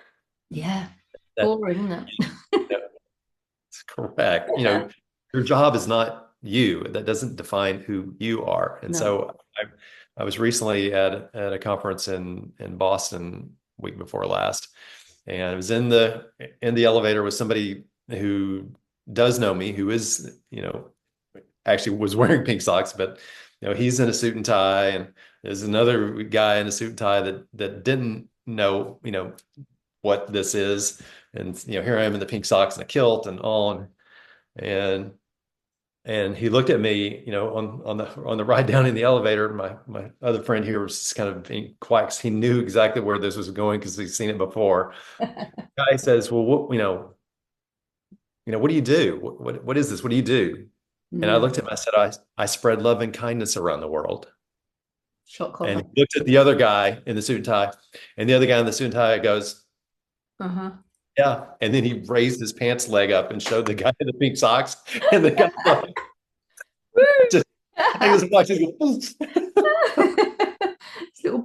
Yeah. That, Boring, isn't That's correct. it? Your job is not you. That doesn't define who you are. And No. so I was recently at a conference in Boston week before last, and I was in the elevator with somebody who does know me, who is, actually was wearing pink socks, but he's in a suit and tie, and there's another guy in a suit and tie that didn't know, what this is. And here I am in the pink socks and a kilt and on, and he looked at me, on the ride down in the elevator. My other friend here was just kind of being quiet, 'cause he knew exactly where this was going because he's seen it before. The guy says, "Well, what do you do? What is this? What do you do?" And I Mm. looked at him. I said, "I spread love and kindness around the world." Shock And horror. he looked at the other guy in the suit and tie, and the other guy in the suit and tie goes, Uh-huh. "Yeah." And then he raised his pants leg up and showed the guy in the pink socks, and the guy like, just, he was watching. It's little,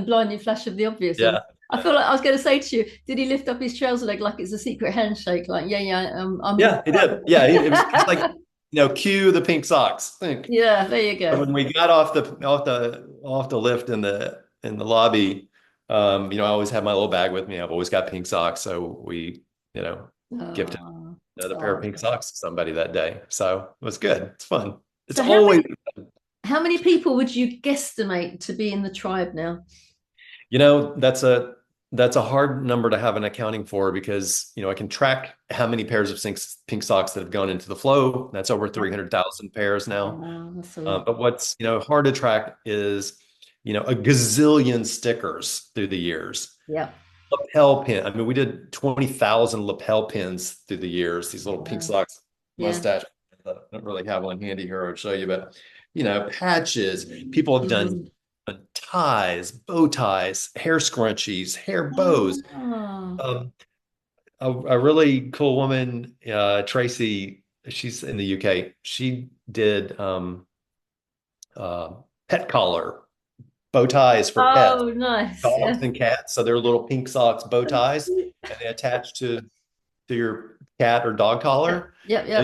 blinding flash of the obvious. Yeah. I feel like I was going to say to you, did he lift up his trouser leg like it's a secret handshake? Like, yeah, yeah, I'm in. Yeah, he did. Yeah, it's like, cue the pink socks. Think. Yeah, there you So go. when we got off the lift in the lobby, I always have my little bag with me. I've always got pink socks, so we, you know, gifted Oh, another pair of oh. pink socks to somebody that day. So it was good. It's fun. It's So always, how many people would you guesstimate to be in the tribe now? that's a hard number to have an accounting for because, I can track how many pairs of pink socks that have gone into the flow. That's over Yeah. 300,000 pairs now. Wow, that's a lot. But what's, hard to track is, a gazillion stickers through the years. Yeah. Lapel pin. I mean, we did 20,000 lapel pins through the years, these little pink Wow. socks Yeah. mustache. I don't really have one handy here. I'll show you, but, patches. People have done Mhm. ties, bow ties, hair scrunchies, hair bows. Oh, Um, a really cool woman, Tracy, she's in the UK. She did uh, pet collar bow ties for pets, oh, nice. dogs Yeah. and cats. So they're little pink socks bow ties, and they attach to your cat or dog Yep, collar. yep, I yep.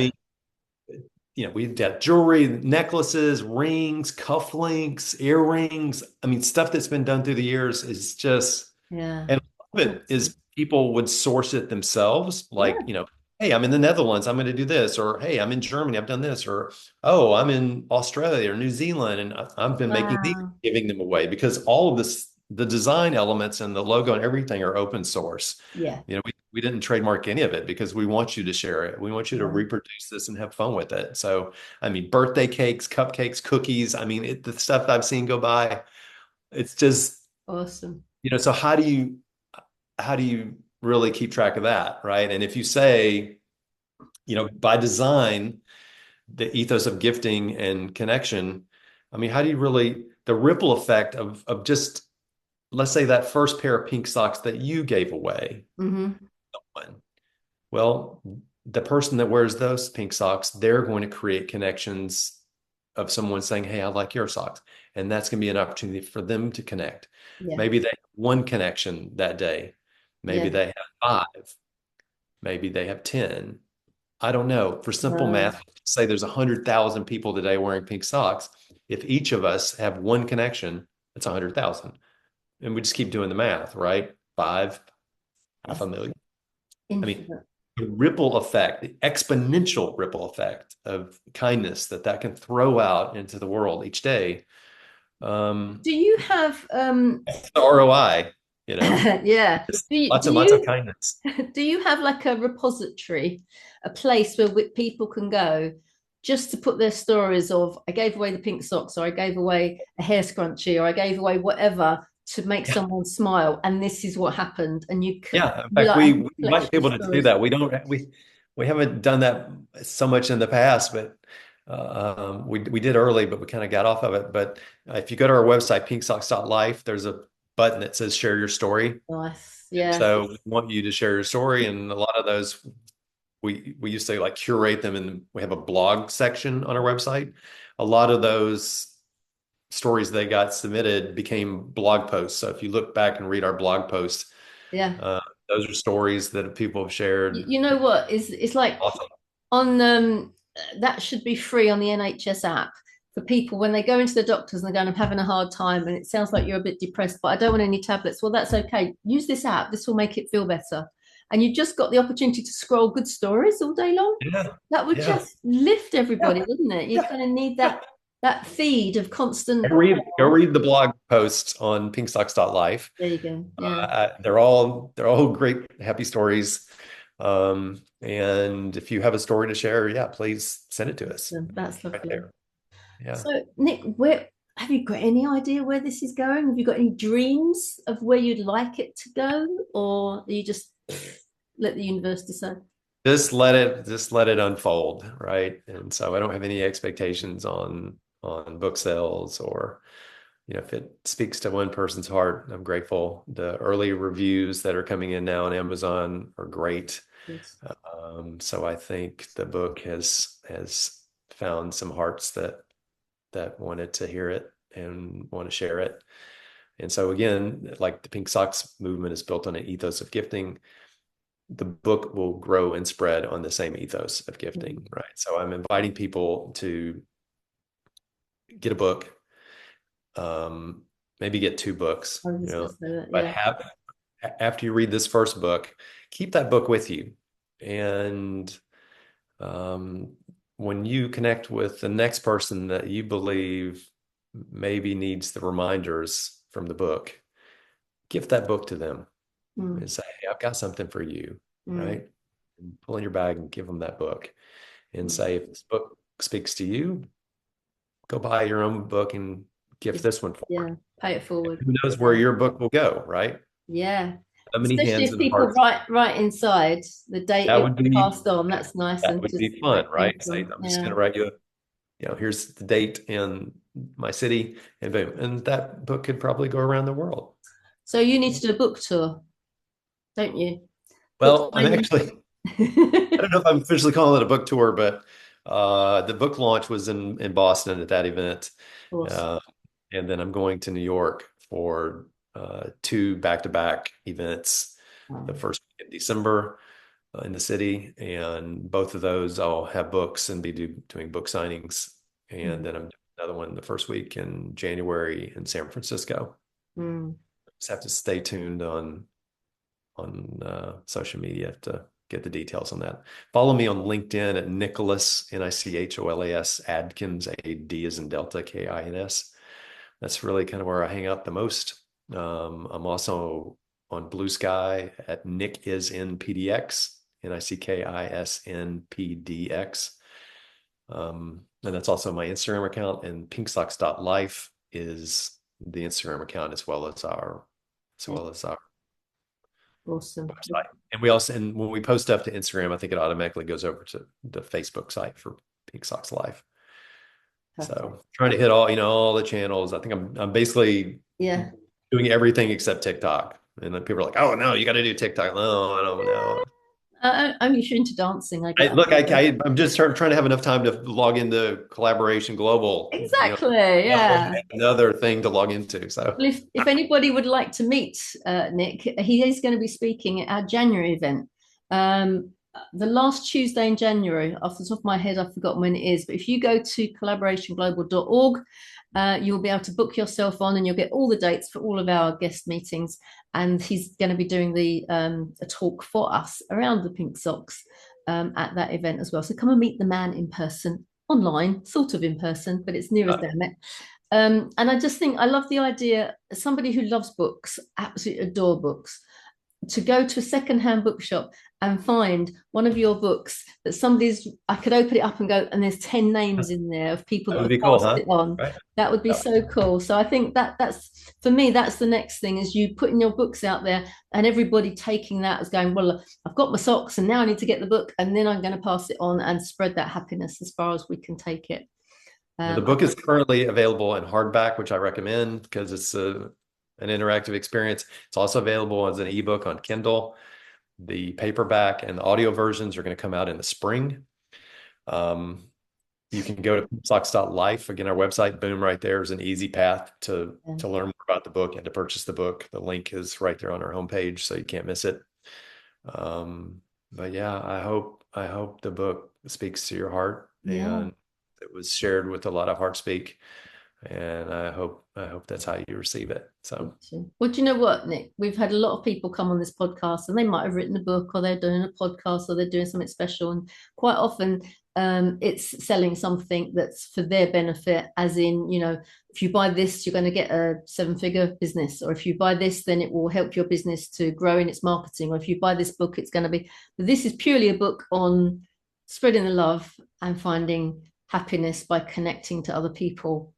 mean, we've got jewelry, necklaces, rings, cufflinks, earrings. I mean, stuff that's been done through the years is just, Yeah. and a lot of it Awesome. is people would source it themselves. Like, Yeah. hey, I'm in the Netherlands, I'm going to do this, or hey, I'm in Germany, I've done this, or oh, I'm in Australia or New Zealand, and I've been making these, Wow. giving them away because all of this, the design elements and the logo and everything are open source. Yeah. We didn't trademark any of it because we want you to share it. We want you to Yeah. reproduce this and have fun with it. So, I mean, birthday cakes, cupcakes, cookies. I mean, the stuff I've seen go by, it's just, Awesome. so how do you really keep track of that, right? And if you say, by design, the ethos of gifting and connection, I mean, how do you really, the ripple effect of just, let's say that first pair of pink socks that you gave away, Hmm. well, the person that wears those pink socks, they're going to create connections of someone saying, hey, I like your socks. And that's going to be an opportunity for them to connect. Yeah. Maybe they have one connection that day. Maybe Yeah. they have five. Maybe they have 10. I don't know. For simple Wow. math, say there's 100,000 people today wearing pink socks. If each of us have one connection, it's 100,000. And we just keep doing the math, right? Five, half That's a million. I mean, infinite. the ripple effect, the exponential ripple effect of kindness that can throw out into the world each day. Do you have That's the ROI, yeah. just Do lots and lots of you kindness. do you have like a repository, a place where people can go just to put their stories of I gave away the pink socks or I gave away a hair scrunchie or I gave away whatever to make Yeah. someone smile and this is what happened and you can Yeah. In you fact, like have we, a we might collection be of able to do stories. that. We haven't done that so much in the past, but we did early, but we kind of got off of it. But if you go to our website, pinksocks.life, there's a button that says share your story. Nice. Yeah. So we want you to share your story, and a lot of those we used to like curate them, and we have a blog section on our website. A lot of those stories that got submitted became blog posts. So if you look back and read our blog posts, Yeah. uh, those are stories that people have shared. You know what is it's like Awesome. on that should be free on the NHS app for people when they go into the doctors and they're going, I'm having a hard time and it sounds like you're a bit depressed, but I don't want any tablets. Well, that's okay. Use this app. This will make it feel better. And you've just got the opportunity to scroll good stories all day long. Yeah. That would Yeah. just lift everybody, Yeah. wouldn't it? You Yeah. kind of need Yeah. that feed of constant. Go read the blog posts on pinksocks.life. There you go. Yeah, They're all great, happy stories. And if you have a story to share, yeah, please send it to us that's right lovely. there. Yeah. So, Nick, where have you got any idea where this is going? Have you got any dreams of where you'd like it to go, or are you just let the universe decide? Just let it unfold, right? And so I don't have any expectations on book sales or, if it speaks to one person's heart, I'm grateful. The early reviews that are coming in now on Amazon are great. Yes. So I think the book has found some hearts that wanted to hear it and want to share it. And so again, like the Pink Socks movement is built on an ethos of gifting, the book will grow and spread on the same ethos of gifting, right? So I'm inviting people to get a book, maybe get 2 books, I was just gonna say that, but yeah. after you read this first book, keep that book with you. And when you connect with the next person that you believe maybe needs the reminders from the book, give that book to them and say, hey, I've got something for you, right? And pull in your bag and give them that book and say, if this book speaks to you, go buy your own book and gift this one Yeah, forward. pay it forward. Who knows where your book will go, right? Yeah. How many Especially hands if and people hearts? write inside the date That it would was be passed on. That's nice that and would just be where fun, it came right? Say, from. I'm just going Yeah. to write you, here's the date in my city, and boom, and that book could probably go around the world. So you need to do a book tour, don't you? Book Well, I'm signing. actually, I don't know if I'm officially calling it a book tour, but the book launch was in Boston at that event. Awesome. Uh, and then I'm going to New York for 2 back-to-back events. The first week in December in the city, and both of those I'll have books and be doing book signings. And then I'm doing another one the first week in January in San Francisco. Just have to stay tuned on social media to get the details on that. Follow me on LinkedIn at Nicholas, Nicholas, Adkins, A-D as in Delta, K-I-N-S. That's really kind of where I hang out the most. I'm also on Blue Sky at Nick is in PDX, Nickisnpdx. And that's also my Instagram account, and pinksocks.life is the Instagram account as well as our Awesome. website. And we also, and when we post stuff to Instagram, I think it automatically goes over to the Facebook site for Pink Socks Life. Perfect. So trying to hit all the channels. I think I'm basically Yeah. doing everything except TikTok. And then people are like, "Oh no, you got to do TikTok." No, I don't know. I'm usually into dancing. I get Look, I'm just trying to have enough time to log into Collaboration Global. exactly. Yeah. Another thing to log into. So Well, if anybody would like to meet Nick, he is going to be speaking at our January event. The last Tuesday in January, off the top of my head, I've forgotten when it is, but if you go to collaborationglobal.org, you'll be able to book yourself on and you'll get all the dates for all of our guest meetings. And he's going to be doing a talk for us around the pink socks at that event as well. So come and meet the man in person, online, sort of in person, but it's near as damn it. And I just think I love the idea, somebody who loves books, absolutely adore books, to go to a secondhand bookshop and find one of your books that I could open it up and go, and there's 10 names in there of people that that would have be cool, passed huh? it on. Right. That would be so cool. So I think that's for me, that's the next thing, is you putting your books out there and everybody taking that as going, well, I've got my socks and now I need to get the book and then I'm going to pass it on and spread that happiness as far as we can take it. The book is currently available in hardback, which I recommend because it's an interactive experience. It's also available as an ebook on Kindle. The paperback and the audio versions are going to come out in the spring. You can go to socks.life. Again, our website, boom, right there is an easy path to learn more about the book and to purchase the book. The link is right there on our homepage, so you can't miss it. But yeah, I hope the book speaks to your heart, and it was shared with a lot of heart speak, and I hope that's how you receive it. So well, do you know what, Nick? We've had a lot of people come on this podcast and they might have written a book or they're doing a podcast or they're doing something special, and quite often it's selling something that's for their benefit, as in, if you buy this you're going to get a 7-figure business, or if you buy this then it will help your business to grow in its marketing, or if you buy this book it's going to be. But this is purely a book on spreading the love and finding happiness by connecting to other people.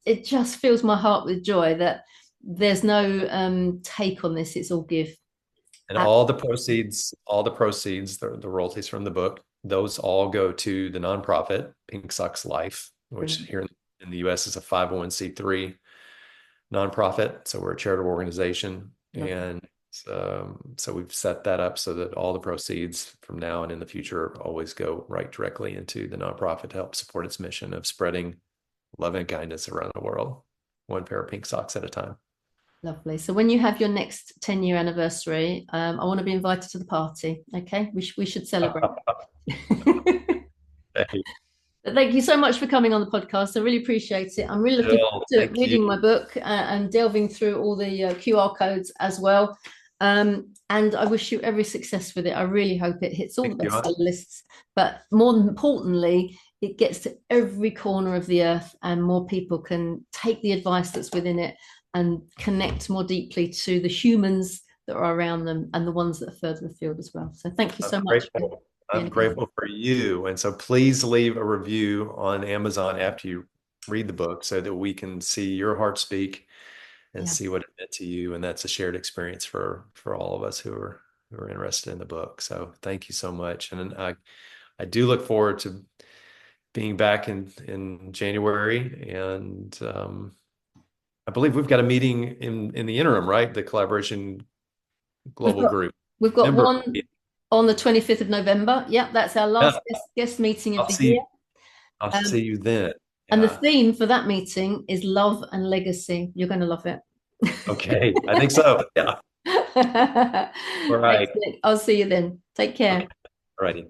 it just fills my heart with joy that there's no take on this. It's all give. and all the proceeds, the royalties from the book, those all go to the nonprofit Pink Socks Life, which here in the US is a 501c3 nonprofit. So we're a charitable organization. And so we've set that up so that all the proceeds from now and in the future always go right directly into the nonprofit to help support its mission of spreading love and kindness around the world. one pair of pink socks at a time. Lovely. So when you have your next 10-year anniversary, I want to be invited to the party. Okay, we should celebrate. Hey, Thank you so much for coming on the podcast. I really appreciate it. I'm really looking Jill, forward to thank you. reading my book and delving through all the QR codes as well. And I wish you every success with it. I really hope it hits all the Thank you. bestseller lists, but more importantly, it gets to every corner of the earth and more people can take the advice that's within it and connect more deeply to the humans that are around them and the ones that are further afield as well. So thank you so much. I'm grateful for you. And so please leave a review on Amazon after you read the book so that we can see your heart speak and see what it meant to you. And that's a shared experience for all of us who are interested in the book. So thank you so much. And I do look forward to being back in January. And I believe we've got a meeting in the interim, right? The Collaboration Global Group. We've got Member one on the 25th of November. Yep, that's our last guest meeting of the year. I'll see you then. And the theme for that meeting is love and legacy. You're going to love it. Okay, I think so. Yeah. All right. Excellent. I'll see you then. Take care. Okay. All righty.